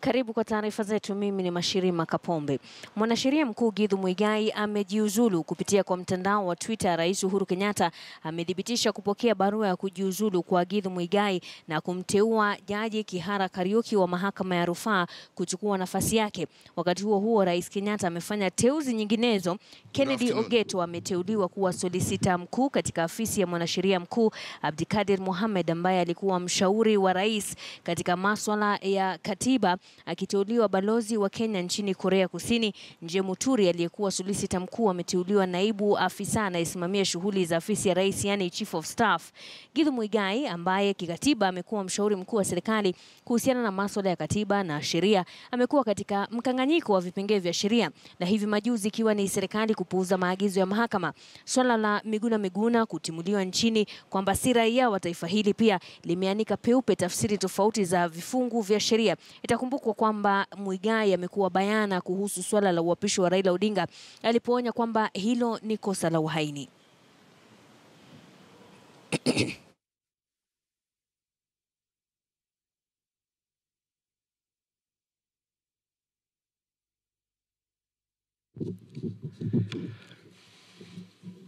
Karibu kwa taarifa zetu. Mimi ni Mashirima Kapombe. Mwanasheria mkuu Githu Muigai amejiuzulu. Kupitia kwa mtandao wa Twitter, Rais Uhuru Kenyatta amethibitisha kupokea barua ya kujiuzulu kwa Githu Muigai na kumteua Jaji Kihara Kariuki wa mahakama ya rufaa kuchukua nafasi yake. Wakati huo huo, Rais Kenyatta amefanya teuzi nyinginezo. Kennedy Ogeto ameteuliwa kuwa solicitor mkuu katika afisi ya mwanasheria mkuu. Abdikadir Mohamed ambaye alikuwa mshauri wa rais katika masuala ya katiba akiteuliwa balozi wa Kenya nchini Korea Kusini. Nje Muturi aliyekuwa solicitor mkuu ameteuliwa naibu afisa anayesimamia shughuli za afisi ya rais, yani chief of staff. Githu Muigai ambaye kikatiba amekuwa mshauri mkuu wa serikali kuhusiana na masuala ya katiba na sheria amekuwa katika mkanganyiko wa vipengele vya sheria, na hivi majuzi ikiwa ni serikali kupuuza maagizo ya mahakama. Swala la Miguna kutimuliwa nchini kwamba si raia wa taifa hili pia limeanika peupe tafsiri tofauti za vifungu vya sheria. Itakumbukwa kwamba Muigai amekuwa bayana kuhusu swala la uapisho wa Raila Odinga alipoonya kwamba hilo ni kosa la uhaini.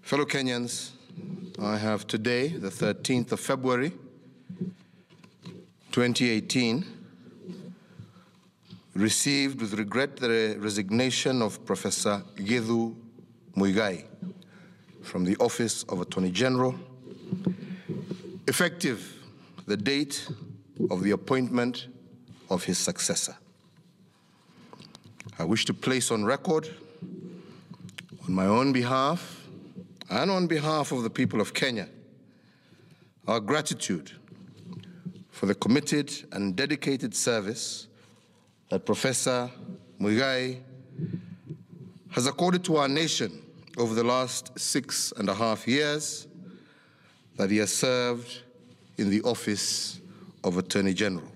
Fellow Kenyans, I have today, the 13th of February, 2018, received with regret the resignation of Professor Githu Muigai from the office of Attorney General, effective the date of the appointment of his successor. I wish to place on record, on my own behalf and on behalf of the people of Kenya, our gratitude for the committed and dedicated service that Professor Muigai has accorded to our nation over the last 6.5 years that he has served in the office of Attorney General.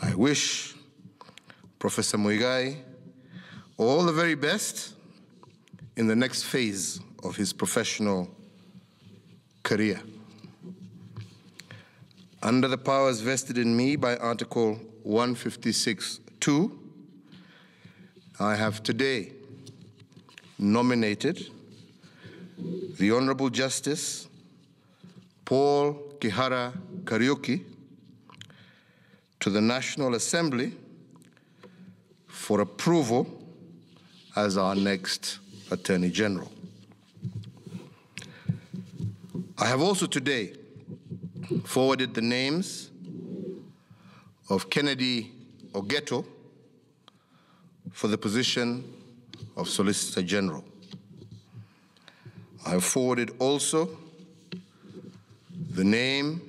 I wish Professor Muigai all the very best in the next phase of his professional career. Under the powers vested in me by Article 156(2), I have today nominated the Honorable Justice Paul Kihara Kariuki to the National Assembly for approval as our next Attorney General. I have also today forwarded the names of Kennedy Ogeto for the position of Solicitor General. I have forwarded also the name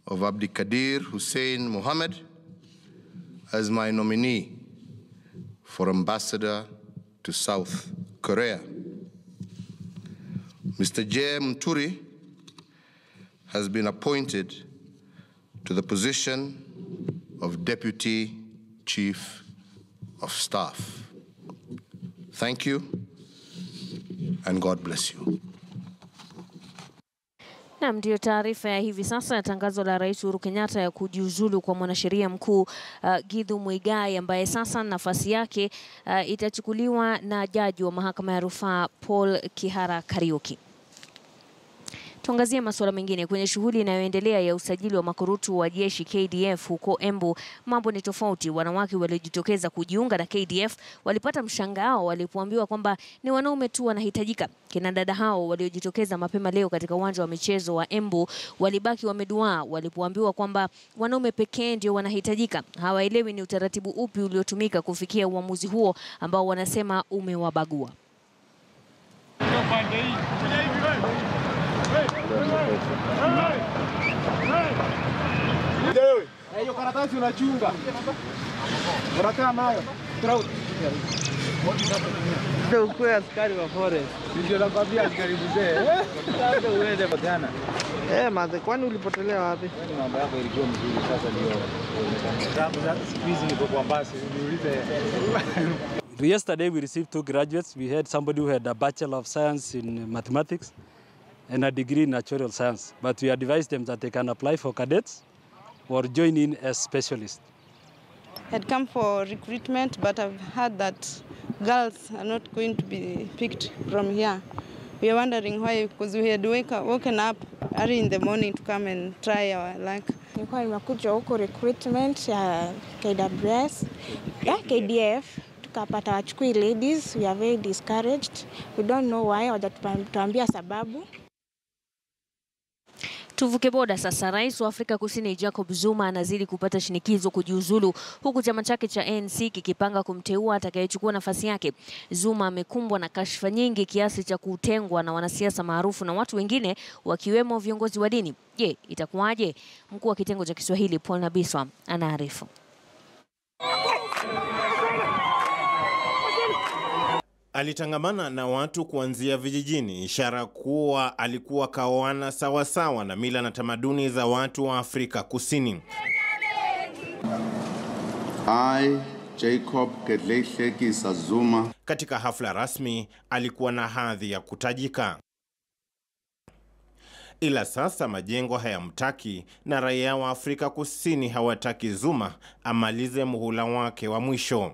of Abdikadir Hussein Mohamed as my nominee for Ambassador to South Korea. Mr. J. Muturi has been appointed to the position of Deputy Chief of Staff. Thank you, and God bless you. Na ndio taarifa ya hivi sasa ya tangazo la Rais Uhuru Kenyatta ya kujiuzulu kwa mwanasheria mkuu Githu Muigai ambaye sasa nafasi yake itachukuliwa na jaji wa mahakama ya rufaa Paul Kihara Kariuki. Tuangazie masuala mengine. Kwenye shughuli inayoendelea ya usajili wa makurutu wa jeshi KDF huko Embu, mambo ni tofauti. Wanawake waliojitokeza kujiunga na KDF walipata mshangao walipoambiwa kwamba ni wanaume tu wanahitajika. Kina dada hao waliojitokeza mapema leo katika uwanja wa michezo wa Embu walibaki wameduaa walipoambiwa kwamba wanaume pekee ndio wanahitajika. Hawaelewi ni utaratibu upi uliotumika kufikia uamuzi huo ambao wanasema umewabagua. Hiyo karatasi unachunga. Unakaa nayo. Ndio kwa askari wa forest. Ndio nakwambia askari mzee. Sasa uende bwana. Maze kwani ulipotelea wapi? Mambo yako ilikuwa mzuri sasa ndio. Siku hizi niko kwa basi niulize. Yesterday we received 2 graduates. We had somebody who had a Bachelor of Science in Mathematics and a degree in Natural Science. But we advised them that they can apply for cadets or join in as specialists. had come for recruitment, but I've heard that girls are not going to be picked from here. We are wondering why, because we had woken up early in the morning to come and try our luck. Nilikuwa nimekuja huko recruitment ya KWS, ya KDF, tukapata wachukui ladies. We are very discouraged. We don't know why, hawajatuambia sababu. Tuvuke boda sasa. Rais wa Afrika Kusini Jacob Zuma anazidi kupata shinikizo kujiuzulu, huku chama chake cha ANC kikipanga kumteua atakayechukua nafasi yake. Zuma amekumbwa na kashfa nyingi kiasi cha kutengwa na wanasiasa maarufu na watu wengine wakiwemo viongozi wa dini. Je, itakuwaje? Mkuu wa kitengo cha Kiswahili Paul Nabiswa anaarifu. Alitangamana na watu kuanzia vijijini, ishara kuwa alikuwa kaoana sawasawa na mila na tamaduni za watu wa Afrika Kusini. I, Jacob Zuma. Katika hafla rasmi alikuwa na hadhi ya kutajika. Ila sasa majengo hayamtaki na raia wa Afrika Kusini hawataki Zuma amalize muhula wake wa mwisho.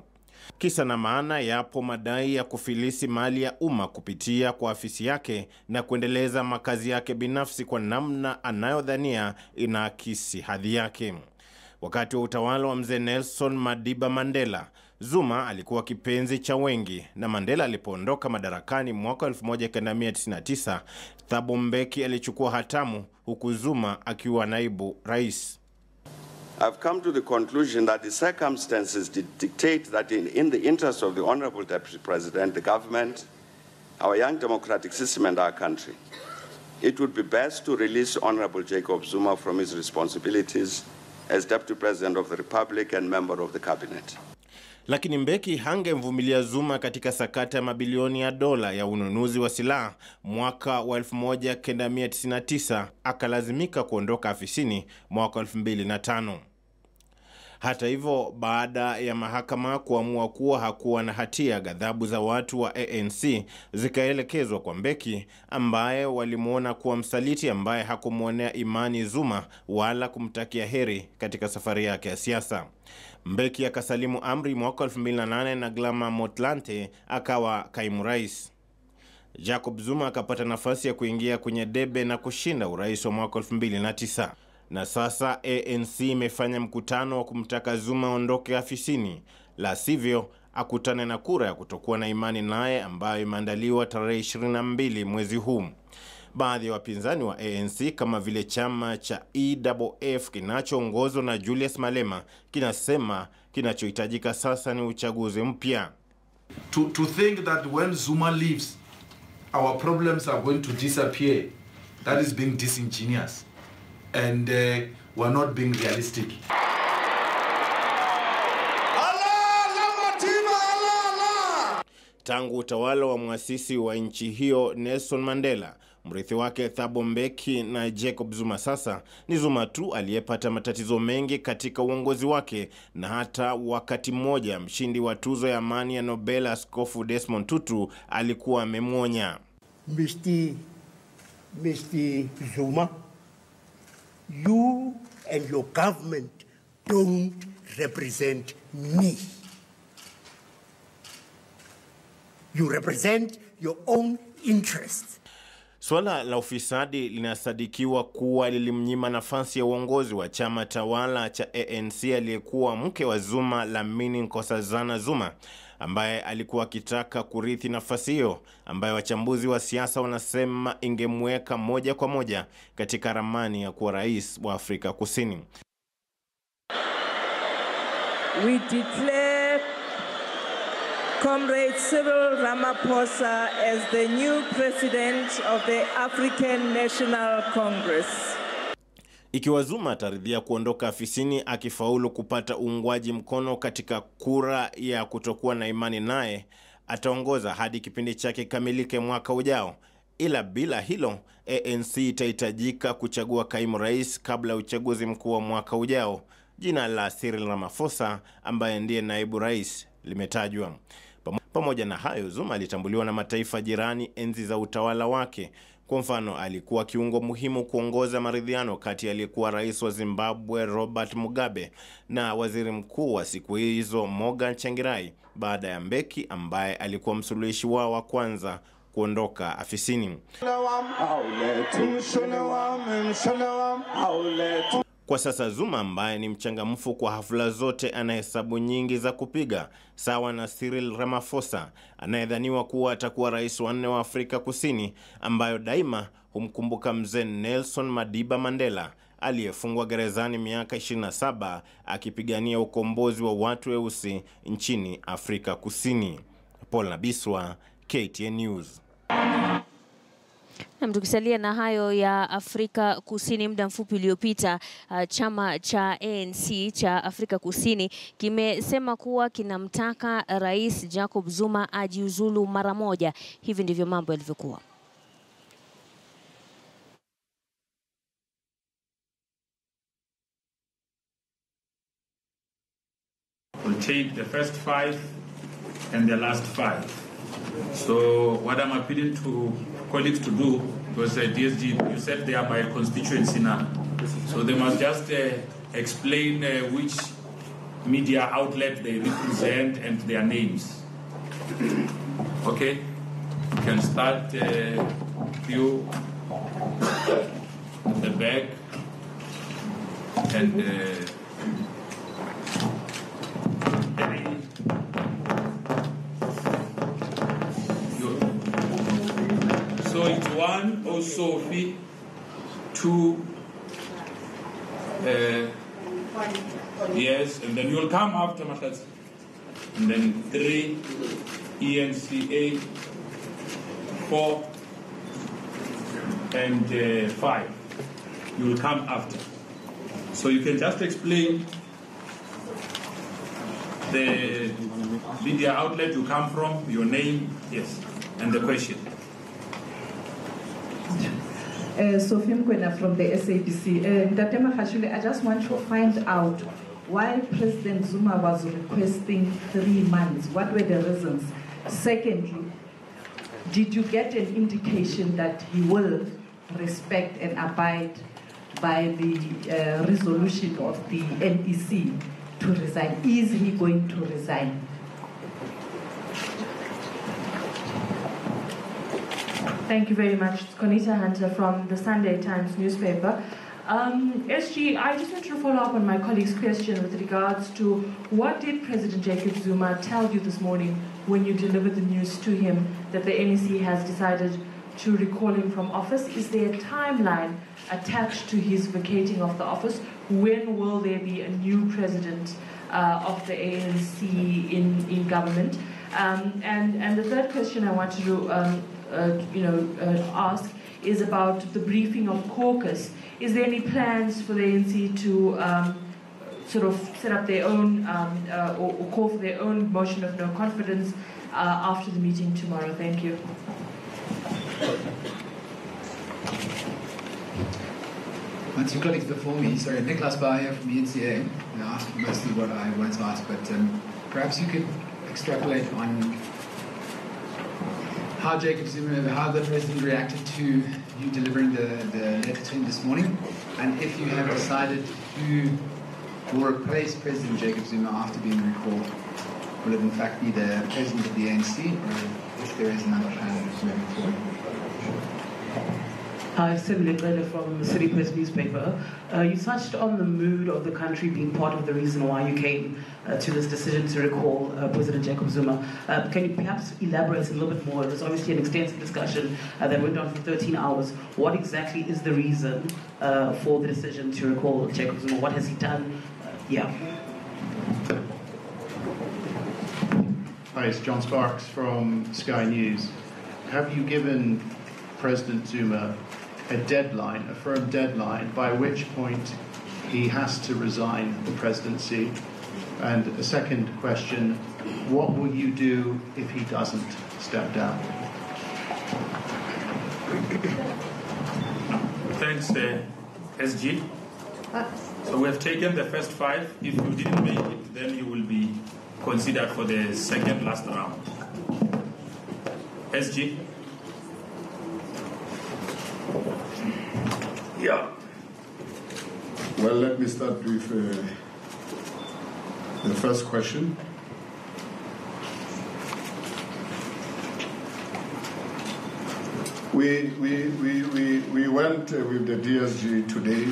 Kisa na maana, yapo madai ya kufilisi mali ya umma kupitia kwa afisi yake na kuendeleza makazi yake binafsi kwa namna anayodhania inaakisi hadhi yake. Wakati wa utawala wa mzee Nelson Madiba Mandela, Zuma alikuwa kipenzi cha wengi, na Mandela alipoondoka madarakani mwaka 1999, Thabo Mbeki alichukua hatamu huku Zuma akiwa naibu rais. I've come to the conclusion that the circumstances dictate that in the interest of the Honorable Deputy President, the government, our young democratic system and our country, it would be best to release Honorable Jacob Zuma from his responsibilities as Deputy President of the Republic and member of the cabinet. Lakini Mbeki hangemvumilia Zuma katika sakata ya mabilioni ya dola ya ununuzi wa silaha mwaka wa 1999, akalazimika kuondoka afisini mwaka 2005. Hata hivyo, baada ya mahakama kuamua kuwa hakuwa na hatia, ghadhabu za watu wa ANC zikaelekezwa kwa Mbeki, ambaye walimuona kuwa msaliti ambaye hakumuonea imani Zuma wala kumtakia heri katika safari yake ya siasa. Mbeki akasalimu amri mwaka 2008 na Glama Motlanthe akawa kaimu rais. Jacob Zuma akapata nafasi ya kuingia kwenye debe na kushinda urais wa mwaka 2009. Na sasa ANC imefanya mkutano wa kumtaka Zuma ondoke afisini, la sivyo akutane na kura ya kutokuwa na imani naye ambayo imeandaliwa tarehe 22 mwezi huu. Baadhi ya wapinzani wa ANC kama vile chama cha EFF kinachoongozwa na Julius Malema kinasema kinachohitajika sasa ni uchaguzi mpya. To think that when Zuma leaves our problems are going to disappear, that is being disingenuous and we're not being realistic. Tangu utawala wa muasisi wa nchi hiyo Nelson Mandela, mrithi wake Thabo Mbeki na Jacob Zuma, sasa ni Zuma tu aliyepata matatizo mengi katika uongozi wake, na hata wakati mmoja mshindi wa tuzo ya amani ya Nobel Askofu Desmond Tutu alikuwa amemwonya. Mr. Zuma, you and your government don't represent me. You represent your own interests. Swala la ufisadi linasadikiwa kuwa lilimnyima nafasi ya uongozi wa chama tawala cha ANC aliyekuwa mke wa Zuma, Lamini Nkosazana Zuma, ambaye alikuwa akitaka kurithi nafasi hiyo, ambaye wachambuzi wa siasa wanasema ingemweka moja kwa moja katika ramani ya kuwa rais wa Afrika Kusini. We declare Comrade Cyril Ramaphosa as the new president of the African National Congress. Ikiwa Zuma ataridhia kuondoka afisini akifaulu kupata uungwaji mkono katika kura ya kutokuwa na imani naye, ataongoza hadi kipindi chake kamilike mwaka ujao. Ila bila hilo, ANC itahitajika kuchagua kaimu rais kabla uchaguzi mkuu wa mwaka ujao. Jina la Cyril Ramaphosa ambaye ndiye naibu rais limetajwa. Pamoja na hayo, Zuma alitambuliwa na mataifa jirani enzi za utawala wake, Kwa mfano, alikuwa kiungo muhimu kuongoza maridhiano kati aliyekuwa rais wa Zimbabwe Robert Mugabe na waziri mkuu wa siku hizo Morgan Tsvangirai, baada ya Mbeki ambaye alikuwa msuluhishi wao wa kwanza kuondoka afisini. Kwa sasa Zuma, ambaye ni mchangamfu kwa hafla zote, ana hesabu nyingi za kupiga, sawa na Cyril Ramaphosa anayedhaniwa kuwa atakuwa rais wa 4 wa Afrika Kusini, ambayo daima humkumbuka mzee Nelson Madiba Mandela aliyefungwa gerezani miaka 27 akipigania ukombozi wa watu weusi nchini Afrika Kusini. Paul Nabiswa, KTN News. Na tukisalia na hayo ya Afrika Kusini, muda mfupi uliopita chama cha ANC cha Afrika Kusini kimesema kuwa kinamtaka Rais Jacob Zuma ajiuzulu mara moja. Hivi ndivyo mambo yalivyokuwa. We'll take the first 5 and the last 5. So what I'm appealing to colleagues to do, because DSG, you said they are by constituency now, so they must just explain which media outlet they represent and their names. Okay, you can start you at the back and so it's 1, oh Sophie, 2, yes, and then you'll come after Matas, and then 3, ENCA, 4, and 5. You'll come after. So you can just explain the media outlet you come from, your name, yes, and the question. Sophie Mkwena from the SABC. Datema Khashule, I just want to find out why President Zuma was requesting 3 months. What were the reasons? Secondly, did you get an indication that he will respect and abide by the resolution of the NEC to resign? Is he going to resign? Thank you very much. It's Konita Hunter from the Sunday Times newspaper. SG, I just want to follow up on my colleague's question with regards to what did President Jacob Zuma tell you this morning when you delivered the news to him that the NEC has decided to recall him from office? Is there a timeline attached to his vacating of the office? When will there be a new president of the ANC in government? And the third question I wanted to ask is about the briefing of caucus. Is there any plans for the ANC to sort of set up their own or call for their own motion of no confidence after the meeting tomorrow? Thank you. My 2 colleagues before me, sorry, Nicholas Bayer from the NCA, asked mostly what I wanted to ask, but perhaps you could extrapolate on how Jacob Zuma, how the president reacted to you delivering the letter to him this morning, and if you have decided who will replace President Jacob Zuma after being recalled. Will it in fact be the president of the ANC, or if there is another plan moving forward? Hi, Sylvia Glenda from the City Press newspaper. You touched on the mood of the country being part of the reason why you came to this decision to recall President Jacob Zuma. Can you perhaps elaborate a little bit more? It was obviously an extensive discussion that went on for 13 hours. What exactly is the reason for the decision to recall Jacob Zuma? What has he done? Hi, it's John Sparks from Sky News. Have you given President Zuma a deadline, a firm deadline, by which point he has to resign the presidency? And a second question, what will you do if he doesn't step down? Thanks, SG. So we have taken the first 5. If you didn't make it, then you will be considered for the second last round. SG. Yeah. Well, let me start with the first question. We went with the DSG today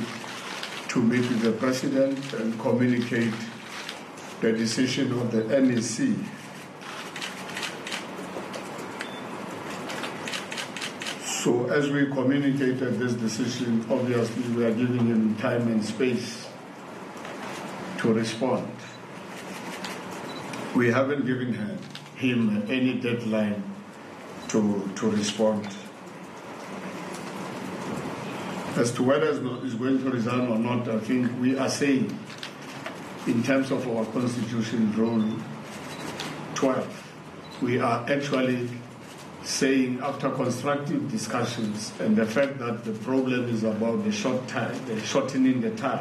to meet with the President and communicate the decision of the NEC. So as we communicated this decision, obviously we are giving him time and space to respond. We haven't given him any deadline to respond. As to whether it's going to resign or not, I think we are saying, in terms of our Constitution Rule 12, we are actually saying after constructive discussions and the fact that the problem is about the shortening the time,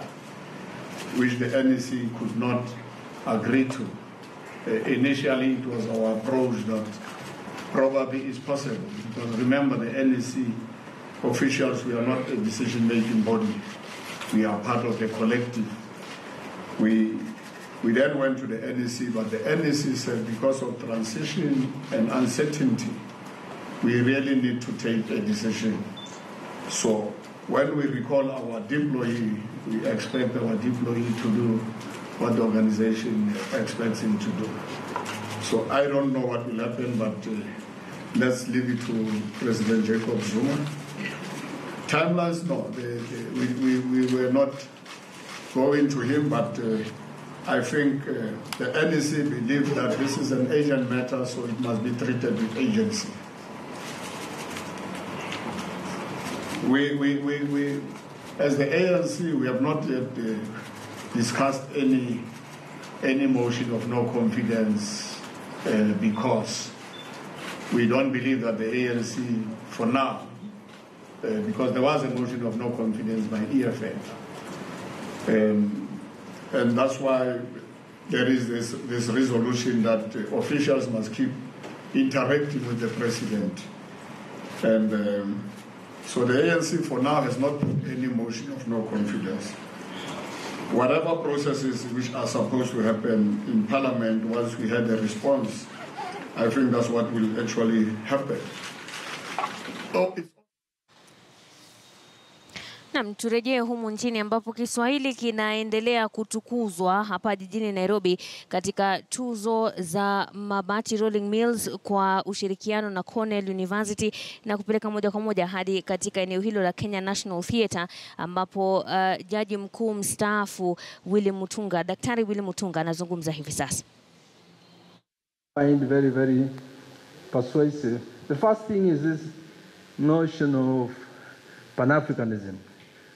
which the NEC could not agree to. Initially, it was our approach that probably is possible, because remember, the NEC officials, we are not a decision-making body. We are part of the collective. We then went to the NEC, but the NEC said because of transition and uncertainty, we really need to take a decision. So when we recall our deployee, we expect our deployee to do what the organization expects him to do. So I don't know what will happen, but let's leave it to President Jacob Zuma. Timelines, no, we were not going to him, but I think the NEC believes that this is an Asian matter, so it must be treated with agency. We as the ANC, we have not yet discussed any motion of no confidence because we don't believe that the ANC, for now, because there was a motion of no confidence by EFF, and that's why there is this resolution that officials must keep interacting with the president, and so the ANC for now has not put any motion of no confidence. Whatever processes which are supposed to happen in Parliament once we had a response, I think that's what will actually happen. Naam, turejee humu nchini ambapo Kiswahili kinaendelea kutukuzwa hapa jijini Nairobi katika tuzo za Mabati Rolling Mills kwa ushirikiano na Cornell University na kupeleka moja kwa moja hadi katika eneo hilo la Kenya National Theatre ambapo jaji mkuu mstaafu Daktari Willy Mutunga anazungumza hivi sasa. Find very, very persuasive. The first thing is this notion of Pan-Africanism,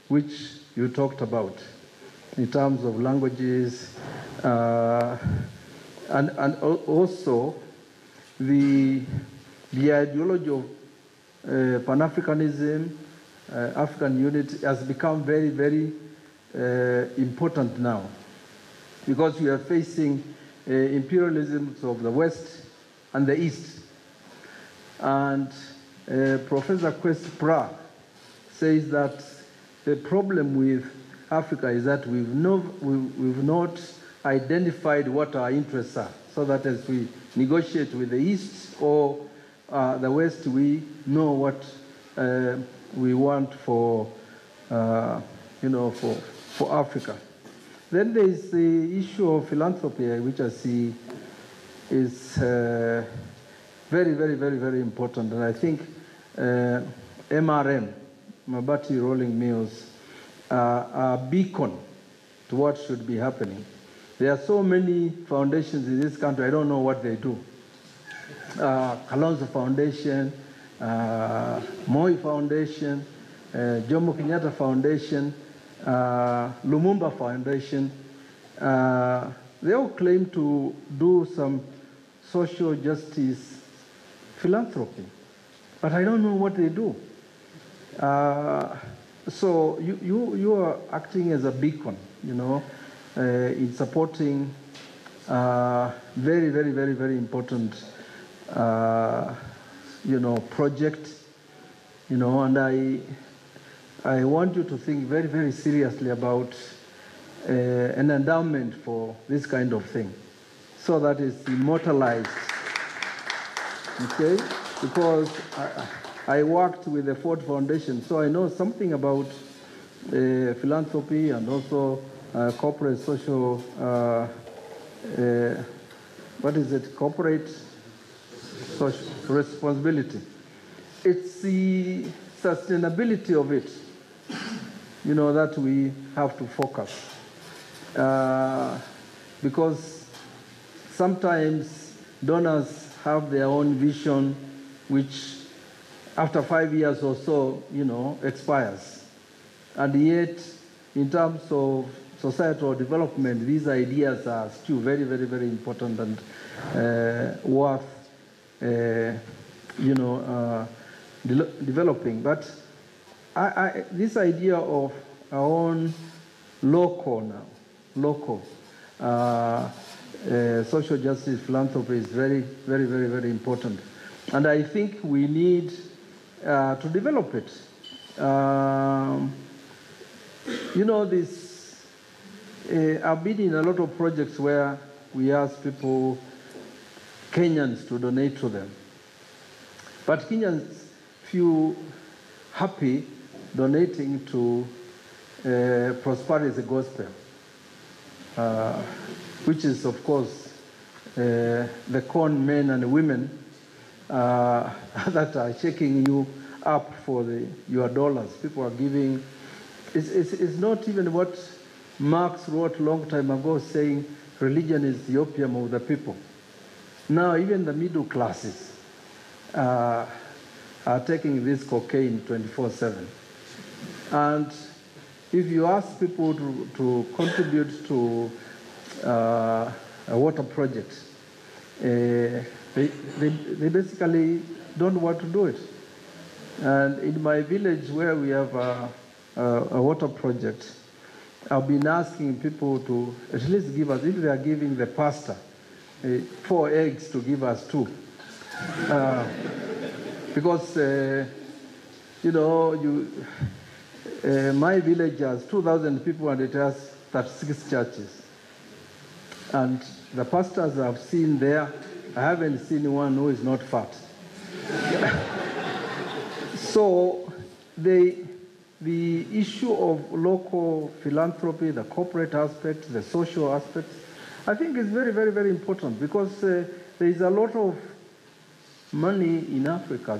which you talked about in terms of languages, and also the ideology of Pan-Africanism, African unity has become very, very important now, because we are facing imperialisms of the West and the East. And Professor Kwesi Pra says that the problem with Africa is that we've not identified what our interests are, so that as we negotiate with the East or the West, we know what we want for Africa. Then there is the issue of philanthropy, which I see is very, very, very, very important. And I think MRM, Mabati Rolling Mills, are a beacon to what should be happening. There are so many foundations in this country, I don't know what they do. Kalonzo Foundation, Moi Foundation, Jomo Kenyatta Foundation, Lumumba Foundation, they all claim to do some social justice philanthropy, but I don't know what they do. So you are acting as a beacon, in supporting very, very, very, very important, project, and I want you to think very, very seriously about an endowment for this kind of thing, so that it's immortalized. Okay? Because I worked with the Ford Foundation, so I know something about philanthropy and also corporate social, corporate social responsibility. It's the sustainability of it, that we have to focus. Because sometimes donors have their own vision, which after 5 years or so, expires. And yet, in terms of societal development, these ideas are still very, very, very important and worth, developing. But this idea of our own local social justice philanthropy is very, very, very, very important. And I think we need to develop it. I've been in a lot of projects where we ask people, Kenyans, to donate to them. But Kenyans feel happy donating to prosperity gospel, which is, of course, the con men and women that are shaking you up for your dollars. People are giving. It's not even what Marx wrote a long time ago, saying religion is the opium of the people. Now even the middle classes are taking this cocaine 24/7. And if you ask people to contribute to a water project, they basically don't want to do it. And in my village, where we have a water project, I've been asking people to at least give us, if they are giving the pastor 4 eggs, to give us 2. Because, my village has 2,000 people and it has 36 churches. And the pastors I've seen there, I haven't seen one who is not fat. So the issue of local philanthropy, the corporate aspect, the social aspect, I think is very, very, very important, because there is a lot of money in Africa.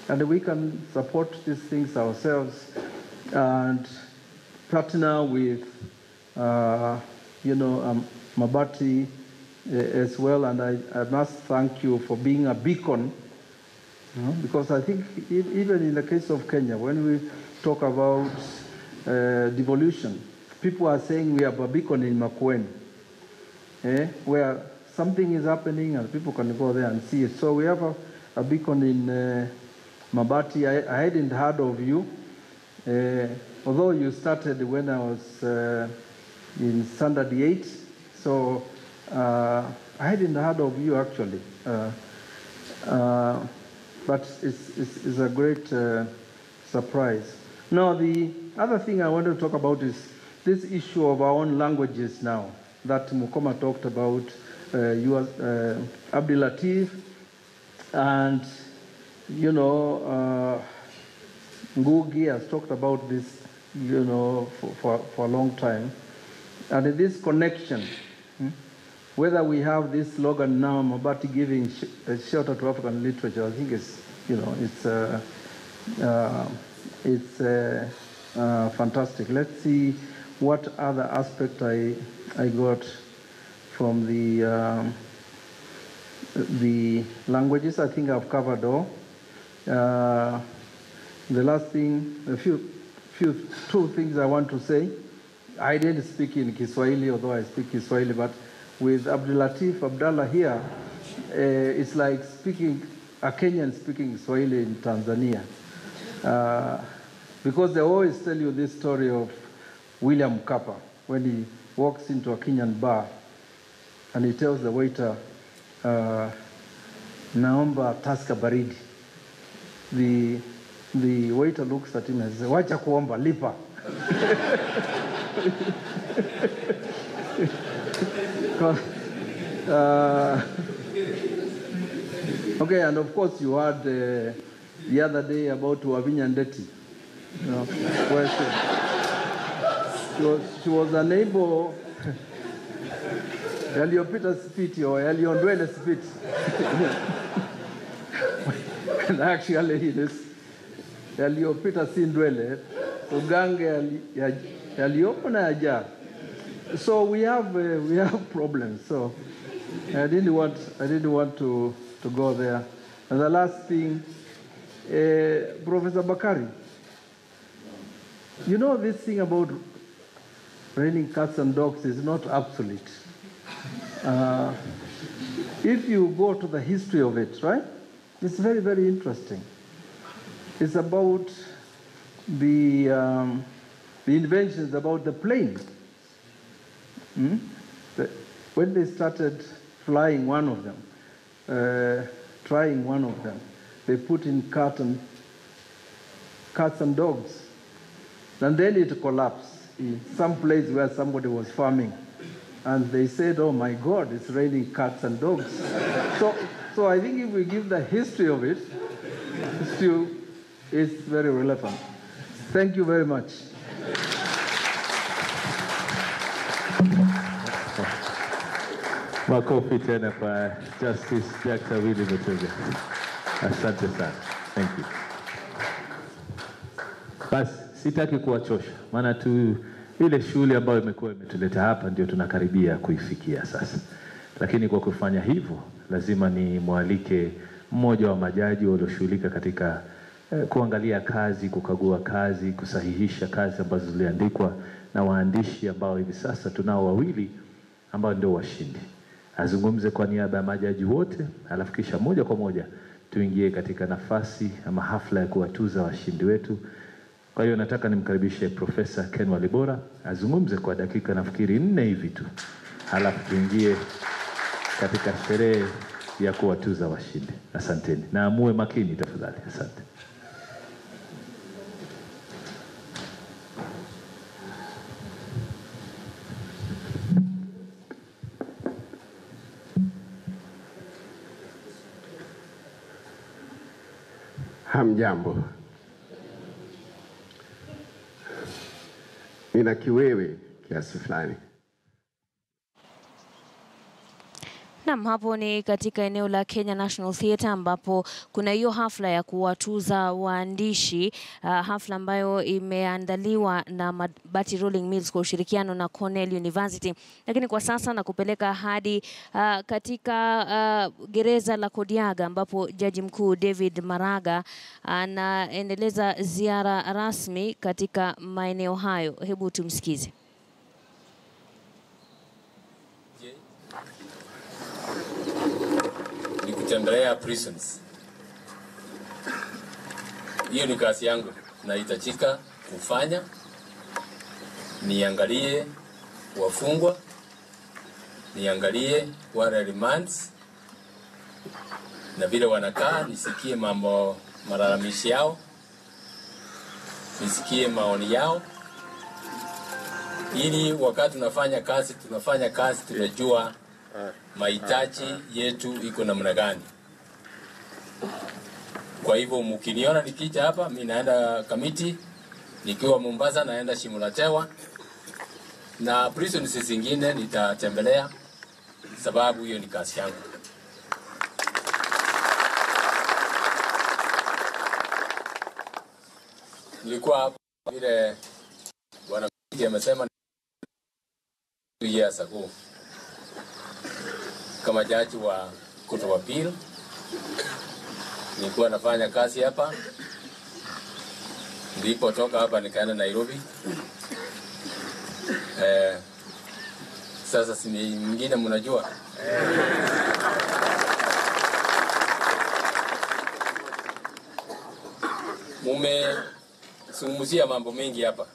And we can support these things ourselves and partner with, Mabati as well. And I must thank you for being a beacon, because I think even in the case of Kenya, when we talk about devolution, people are saying we have a beacon in Makueni, where something is happening and people can go there and see it. So we have a beacon in Mabati. I hadn't heard of you, although you started when I was in Standard 8. So I hadn't heard of you actually. But it's a great surprise. Now, the other thing I want to talk about is this issue of our own languages now that Mukoma talked about, Abdul Latif, and Ngugi has talked about this, for a long time. And this connection, whether we have this slogan now, Mabati giving shelter to African literature, I think it's fantastic. Let's see what other aspect I got from the languages. I think I've covered all. The last thing, two things I want to say. I didn't speak in Kiswahili, although I speak Kiswahili, but with Abdul Latif Abdallah here, it's like a Kenyan speaking Swahili in Tanzania. Because they always tell you this story of William Mkapa, when he walks into a Kenyan bar and he tells the waiter, naomba taska baridi. the waiter looks at him and says, "Wacha kuomba, lipa." Okay, and of course you heard the other day about Wavinya Ndeti, you know, where she was unable yaliyopita spiti or yaliyondwele spiti. And actually it is yaliyopita si ndwele, ugange yaliyopona yaja. So we have problems. So I didn't want to go there. And the last thing, Professor Bakari, you know, this thing about raining cats and dogs is not obsolete. If you go to the history of it, right, it's very, very interesting. It's about the inventions about the plane. When they started flying one of them, trying one of them, they put in cats and dogs. And then it collapsed in some place where somebody was farming. And they said, "Oh my God, it's raining cats and dogs." So I think if we give the history of it, it's very relevant. Thank you very much. Makofi tena kwa Justice Dr. Willy Mutunga. Asante sana. Thank you. Basi sitaki kuwachosha, maana tu ile shule ambayo imekuwa imetuleta hapa ndio tunakaribia kuifikia sasa. Lakini kwa kufanya hivyo lazima ni mwalike mmoja wa majaji walioshughulika katika kuangalia kazi, kukagua kazi, kusahihisha kazi ambazo ziliandikwa na waandishi ambao hivi sasa tunao wawili ambao ndio washindi. Azungumze kwa niaba ya majaji wote, alafu kisha moja kwa moja tuingie katika nafasi ama hafla ya kuwatuza washindi wetu. Kwa hiyo nataka nimkaribishe Profesa Ken Walibora azungumze kwa dakika nafikiri 4 hivi tu. Alafu tuingie katika sherehe ya kuwatuza washindi. Asanteni. Na muwe makini tafadhali. Asante. Hamjambo. Nina kiwewe kiasi fulani. Naam, hapo ni katika eneo la Kenya National Theatre ambapo kuna hiyo hafla ya kuwatuza waandishi, hafla ambayo imeandaliwa na Mabati Rolling Mills kwa ushirikiano na Cornell University. Lakini kwa sasa nakupeleka hadi katika gereza la Kodiaga ambapo Jaji Mkuu David Maraga anaendeleza ziara rasmi katika maeneo hayo. Hebu tumsikize. Ni kutembelea prisons. Hiyo ni kazi yangu na itajika kufanya. Niangalie wafungwa, niangalie wale remands na vile wanakaa, nisikie mambo malalamishi yao, nisikie maoni yao, ili wakati tunafanya kazi tunajua mahitaji yetu iko namna gani. Kwa hivyo mkiniona nikija hapa, mimi naenda kamiti, nikiwa Mombasa naenda Shimulatewa na prisons zingine nitatembelea, sababu hiyo ni kazi yangu. Nilikuwa hapa vile bwana amesema 2 years ago kama jaji wa Court of Appeal. Nilikuwa nafanya kazi hapa, nilipotoka hapa nikaenda Nairobi. Sasa si mwingine mnajua. Mumezungumzia mambo mengi hapa.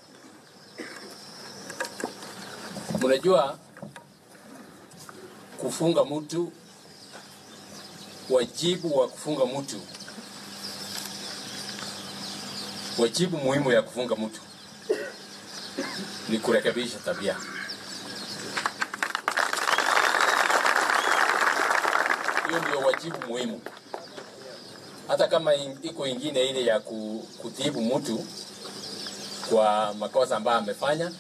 Mnajua kufunga mtu, wajibu wa kufunga mtu wajibu muhimu ya kufunga mtu ni kurekebisha tabia. Hiyo ndio wajibu muhimu. Hata kama iko ingine ile ya kutibu mtu kwa makosa ambayo amefanya,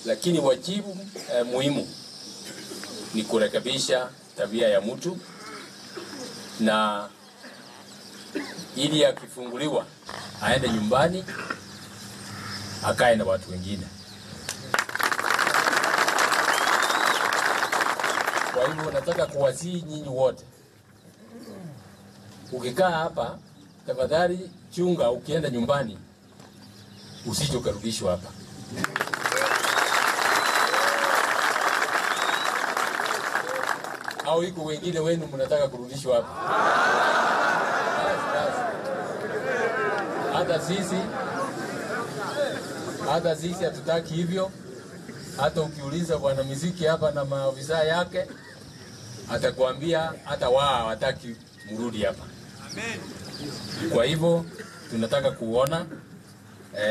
lakini wajibu muhimu ni kurekebisha tabia ya mtu, na ili akifunguliwa aende nyumbani akae na watu wengine. Kwa hivyo nataka kuwasihi nyinyi wote, ukikaa hapa tafadhali chunga ukienda nyumbani usije ukarudishwa hapa. Au iko wengine wenu mnataka kurudishwa hapa? Hata sisi hatutaki hivyo. Hata ukiuliza bwana muziki hapa na maafisa yake, atakwambia hata wao hawataki mrudi hapa. Amen. Kwa hivyo tunataka kuona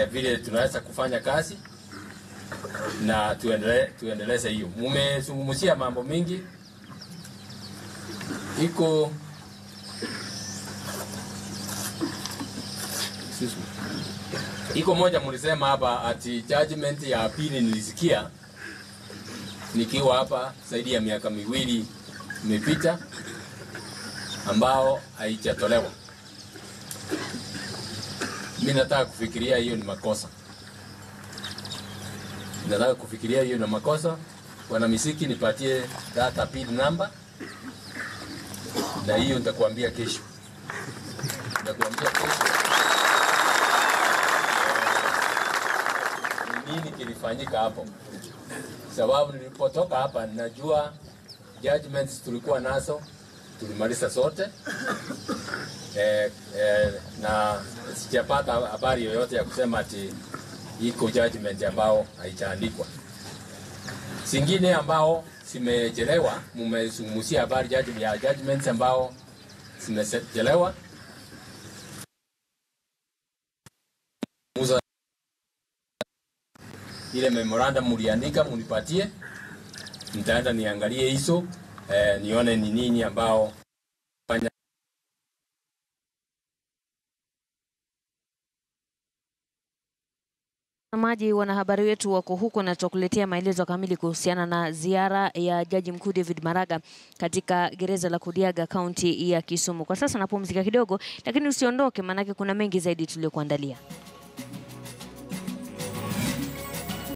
vile tunaweza kufanya kazi na tuendeleze hiyo. Mmezungumzia mambo mingi. Iko moja mlisema hapa ati judgment ya pili nilisikia nikiwa hapa zaidi ya miaka 2 imepita ambao haijatolewa. Mimi nataka kufikiria hiyo ni makosa. Nataka kufikiria hiyo ni makosa. Wana misiki nipatie data PIN number. Na hiyo nitakwambia kesho. Nini kilifanyika hapo? Sababu nilipotoka hapa najua judgments tulikuwa nazo tulimaliza zote. Na sijapata habari yoyote ya kusema ati iko judgment ambao haijaandikwa. Singine ambao simechelewa, mmezungumzia habari ya judgments ambao simechelewa. Ile memorandum mliandika munipatie, nitaenda niangalie hizo nione ni nini ambao fanya. Maji wanahabari wetu wako huko na tutakuletea maelezo kamili kuhusiana na ziara ya Jaji Mkuu David Maraga katika gereza la Kudiaga kaunti ya Kisumu. Kwa sasa napumzika kidogo, lakini usiondoke, maana kuna mengi zaidi tuliyokuandalia.